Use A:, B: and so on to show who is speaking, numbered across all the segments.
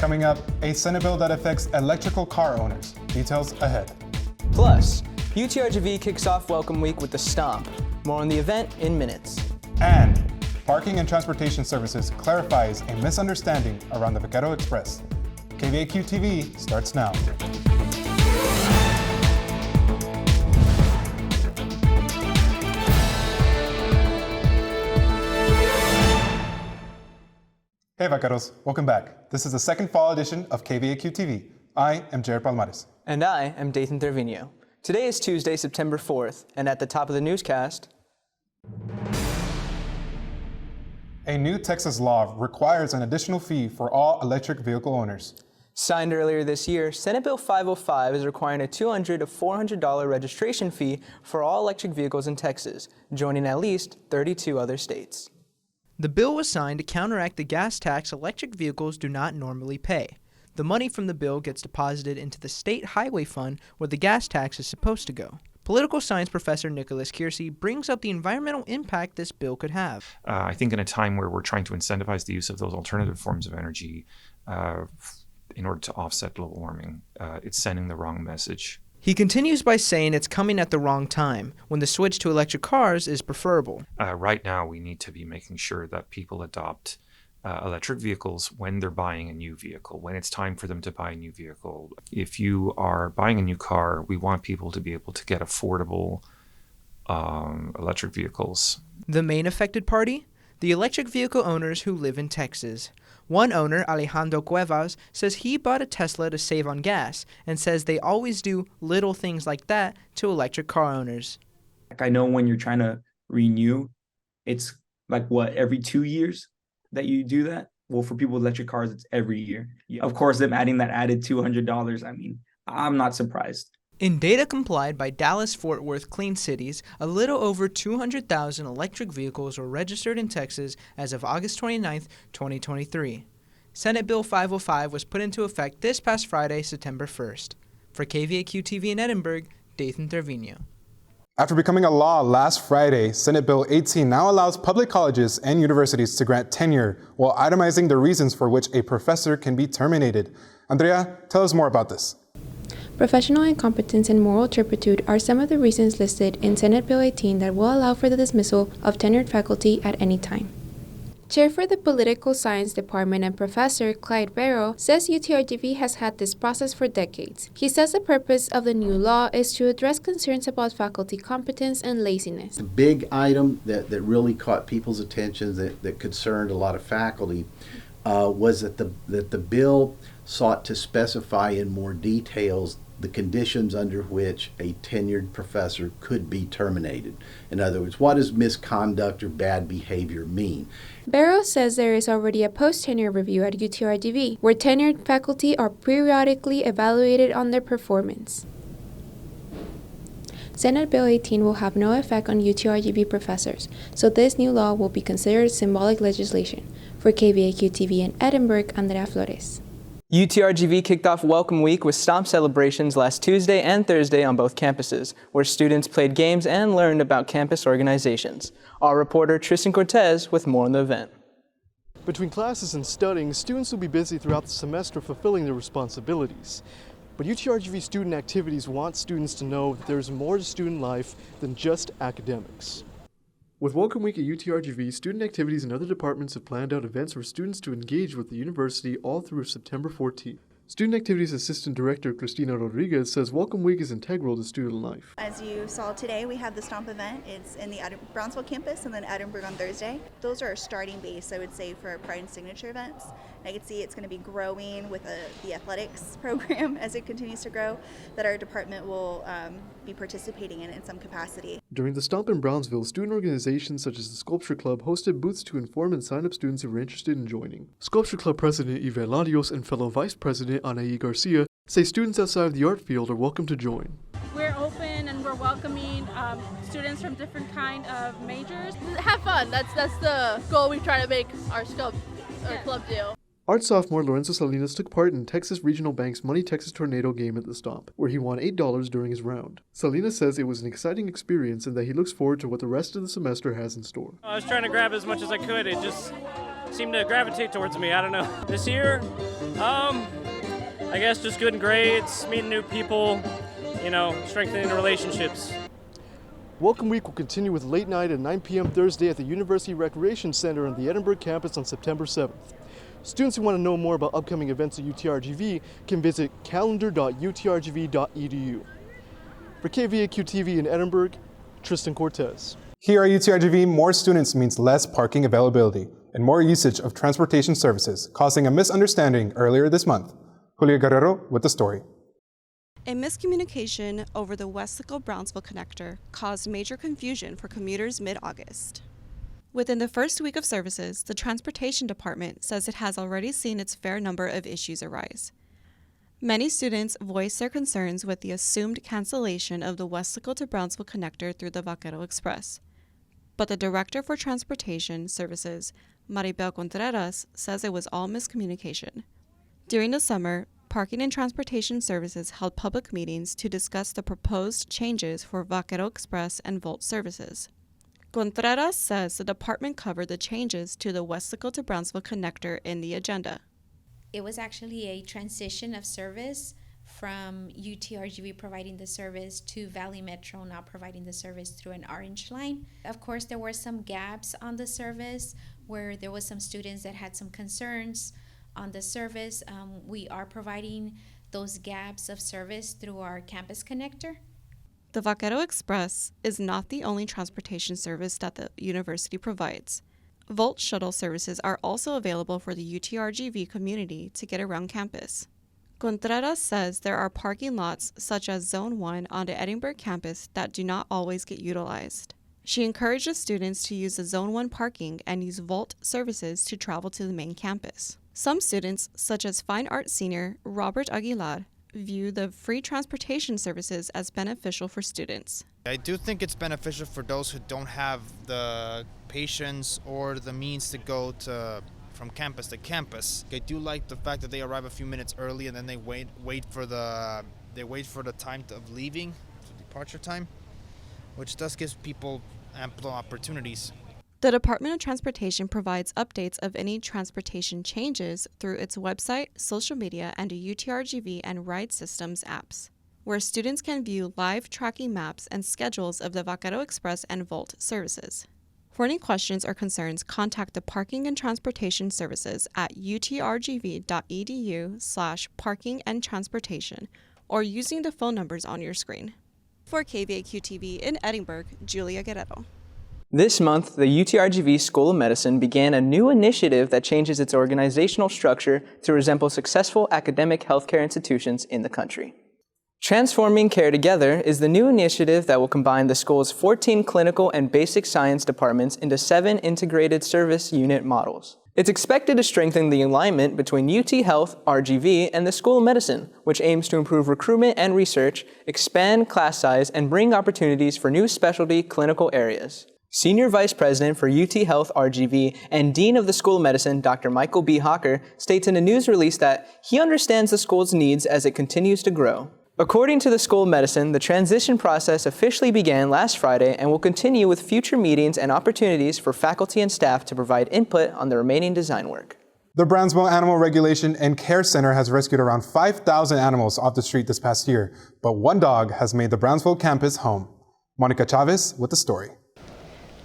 A: Coming up, a Senate bill that affects electrical car owners. Details ahead.
B: Plus, UTRGV kicks off Welcome Week with the Stomp. More on the event in minutes.
A: And Parking and Transportation Services clarifies a misunderstanding around the Vaquero Express. Kvaq-Tv starts now. Hey Vaqueros, welcome back. This is the second fall edition of Kvaq-Tv. I am Jared Palmares.
B: And I am Dathan Tervino. Today is Tuesday, September 4th, and at the top of the newscast,
A: a new Texas law requires an additional fee for all electric vehicle owners.
B: Signed earlier this year, Senate Bill 505 is requiring a $200 to $400 registration fee for all electric vehicles in Texas, joining at least 32 other states. The bill was signed to counteract the gas tax electric vehicles do not normally pay. The money from the bill gets deposited into the state highway fund where the gas tax is supposed to go. Political science professor Nicholas Kiersey brings up the environmental impact this bill could have.
C: I think in a time where we're trying to incentivize the use of those alternative forms of energy in order to offset global warming, it's sending the wrong message.
B: He continues by saying it's coming at the wrong time, when the switch to electric cars is preferable.
C: Right now, we need to be making sure that people adopt electric vehicles when they're buying a new vehicle, when it's time for them to buy a new vehicle. If you are buying a new car, we want people to be able to get affordable electric vehicles.
B: The main affected party? The electric vehicle owners who live in Texas. One owner, Alejandro Cuevas, says he bought a Tesla to save on gas and says they always do little things like that to electric car owners.
D: I know when you're trying to renew, it's like every 2 years that you do that? Well, for people with electric cars, it's every year. Of course, them adding that added $200, I mean, I'm not surprised.
B: In data complied by Dallas-Fort Worth Clean Cities, a little over 200,000 electric vehicles were registered in Texas as of August 29, 2023. Senate Bill 505 was put into effect this past Friday, September 1st. For Kvaq-Tv in Edinburgh, Dathan Tervino.
A: After becoming a law last Friday, Senate Bill 18 now allows public colleges and universities to grant tenure while itemizing the reasons for which a professor can be terminated. Andrea, tell us more about this.
E: Professional incompetence and moral turpitude are some of the reasons listed in Senate Bill 18 that will allow for the dismissal of tenured faculty at any time. Chair for the Political Science Department and Professor Clyde Barrow says UTRGV has had this process for decades. He says the purpose of the new law is to address concerns about faculty competence and laziness.
F: The big item that really caught people's attention that concerned a lot of faculty was that the bill sought to specify in more details the conditions under which a tenured professor could be terminated. In other words, what does misconduct or bad behavior mean?
E: Barrow says there is already a post-tenure review at UTRGV, where tenured faculty are periodically evaluated on their performance. Senate Bill 18 will have no effect on UTRGV professors, so this new law will be considered symbolic legislation. For Kvaq-Tv in Edinburgh, Andrea Flores.
B: UTRGV kicked off Welcome Week with Stomp celebrations last Tuesday and Thursday on both campuses, where students played games and learned about campus organizations. Our reporter Tristan Cortez with more on the event.
G: Between classes and studying, students will be busy throughout the semester fulfilling their responsibilities. But UTRGV student activities want students to know that there's more to student life than just academics. With Welcome Week at UTRGV, student activities and other departments have planned out events for students to engage with the university all through September 14th. Student Activities Assistant Director Cristina Rodriguez says Welcome Week is integral to student life.
H: As you saw today, we have the Stomp event. It's in the Brownsville campus and then Edinburgh on Thursday. Those are our starting base, I would say, for our Pride and Signature events. I can see it's going to be growing with the athletics program as it continues to grow, that our department will be participating in some capacity.
G: During the Stomp in Brownsville, student organizations such as the Sculpture Club hosted booths to inform and sign up students who were interested in joining. Sculpture Club President Yvette Ladios and fellow Vice President Anaí Garcia say students outside of the art field are welcome to join.
I: We're open and we're welcoming students from different kind of majors.
J: Have fun. That's the goal we try to make our club do.
G: Art sophomore Lorenzo Salinas took part in Texas Regional Bank's Money Texas Tornado game at the Stomp, where he won $8 during his round. Salinas says it was an exciting experience and that he looks forward to what the rest of the semester has in store.
J: I was trying to grab as much as I could. It just seemed to gravitate towards me. I don't know. This year, I guess just good grades, meeting new people, strengthening the relationships.
G: Welcome Week will continue with late night at 9 p.m. Thursday at the University Recreation Center on the Edinburgh campus on September 7th. Students who want to know more about upcoming events at UTRGV can visit calendar.utrgv.edu. For Kvaq-Tv in Edinburgh, Tristan Cortez.
A: Here at UTRGV, more students means less parking availability and more usage of transportation services, causing a misunderstanding earlier this month. Julia Guerrero with the story.
K: A miscommunication over the Westlake-Brownsville connector caused major confusion for commuters mid-August. Within the first week of services, the Transportation Department says it has already seen its fair number of issues arise. Many students voiced their concerns with the assumed cancellation of the Westlake to Brownsville connector through the Vaquero Express. But the Director for Transportation Services, Maribel Contreras, says it was all miscommunication. During the summer, Parking and Transportation Services held public meetings to discuss the proposed changes for Vaquero Express and Volt services. Contreras says the department covered the changes to the Westlake to Brownsville connector in the agenda.
L: It was actually a transition of service from UTRGV providing the service to Valley Metro now providing the service through an orange line. Of course, there were some gaps on the service where there was some students that had some concerns on the service. We are providing those gaps of service through our campus connector.
K: The Vaquero Express is not the only transportation service that the university provides. Volt shuttle services are also available for the UTRGV community to get around campus. Contreras says there are parking lots such as Zone 1 on the Edinburgh campus that do not always get utilized. She encourages students to use the Zone 1 parking and use Volt services to travel to the main campus. Some students, such as fine art senior Robert Aguilar, view the free transportation services as beneficial for students.
M: I do think it's beneficial for those who don't have the patience or the means to go from campus to campus. I do like the fact that they arrive a few minutes early and then they wait for the time of leaving, so departure time, which does give people ample opportunities.
K: The Department of Transportation provides updates of any transportation changes through its website, social media, and the UTRGV and Ride Systems apps, where students can view live tracking maps and schedules of the Vaquero Express and Volt services. For any questions or concerns, contact the Parking and Transportation Services at utrgv.edu/parking-and-transportation or using the phone numbers on your screen. For Kvaq-Tv in Edinburgh, Julia Guerrero.
B: This month, the UTRGV School of Medicine began a new initiative that changes its organizational structure to resemble successful academic healthcare institutions in the country. Transforming Care Together is the new initiative that will combine the school's 14 clinical and basic science departments into 7 integrated service unit models. It's expected to strengthen the alignment between UT Health, RGV, and the School of Medicine, which aims to improve recruitment and research, expand class size, and bring opportunities for new specialty clinical areas. Senior Vice President for UT Health RGV and Dean of the School of Medicine, Dr. Michael B. Hawker, states in a news release that he understands the school's needs as it continues to grow. According to the School of Medicine, the transition process officially began last Friday and will continue with future meetings and opportunities for faculty and staff to provide input on the remaining design work.
A: The Brownsville Animal Regulation and Care Center has rescued around 5,000 animals off the street this past year, but one dog has made the Brownsville campus home. Monica Chavez with the story.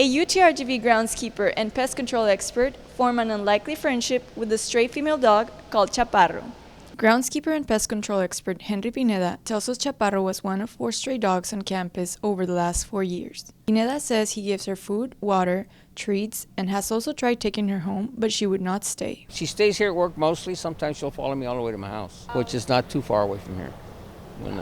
N: A UTRGV groundskeeper and pest control expert form an unlikely friendship with a stray female dog called Chaparro. Groundskeeper and pest control expert Henry Pineda tells us Chaparro was one of 4 stray dogs on campus over the last 4 years. Pineda says he gives her food, water, treats, and has also tried taking her home, but she would not stay.
O: She stays here at work mostly. Sometimes she'll follow me all the way to my house, which is not too far away from here,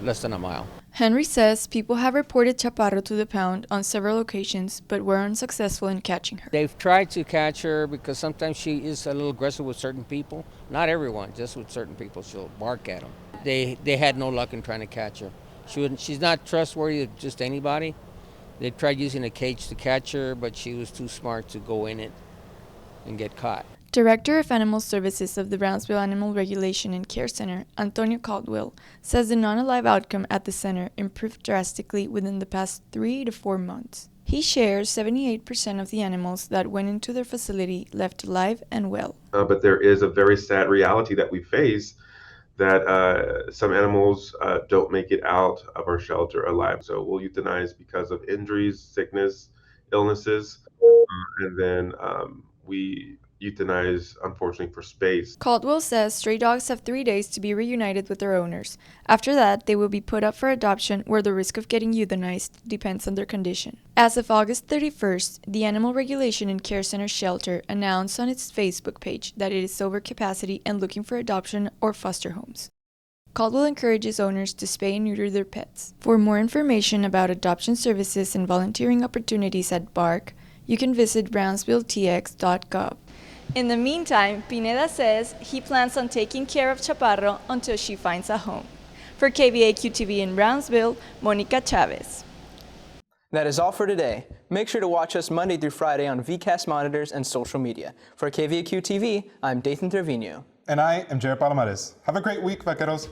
O: less than a mile.
N: Henry says people have reported Chaparro to the pound on several occasions, but were unsuccessful in catching her.
O: They've tried to catch her because sometimes she is a little aggressive with certain people. Not everyone, just with certain people. She'll bark at them. They had no luck in trying to catch her. She's not trustworthy of just anybody. They tried using a cage to catch her, but she was too smart to go in it and get caught.
N: Director of Animal Services of the Brownsville Animal Regulation and Care Center, Antonio Caldwell, says the non-alive outcome at the center improved drastically within the past 3 to 4 months. He shares 78% of the animals that went into their facility left alive and well.
P: But there is a very sad reality that we face that some animals don't make it out of our shelter alive. So we'll euthanize because of injuries, sickness, illnesses, and then we euthanize, unfortunately, for space.
N: Caldwell says stray dogs have 3 days to be reunited with their owners. After that, they will be put up for adoption where the risk of getting euthanized depends on their condition. As of August 31st, the Animal Regulation and Care Center shelter announced on its Facebook page that it is over capacity and looking for adoption or foster homes. Caldwell encourages owners to spay and neuter their pets. For more information about adoption services and volunteering opportunities at BARC, you can visit brownsvilletx.gov. In the meantime, Pineda says he plans on taking care of Chaparro until she finds a home. For Kvaq-Tv in Brownsville, Monica Chavez.
B: That is all for today. Make sure to watch us Monday through Friday on VCast monitors and social media. For Kvaq-Tv, I'm Dathan Trevino.
A: And I am Jared Palomares. Have a great week, Vaqueros.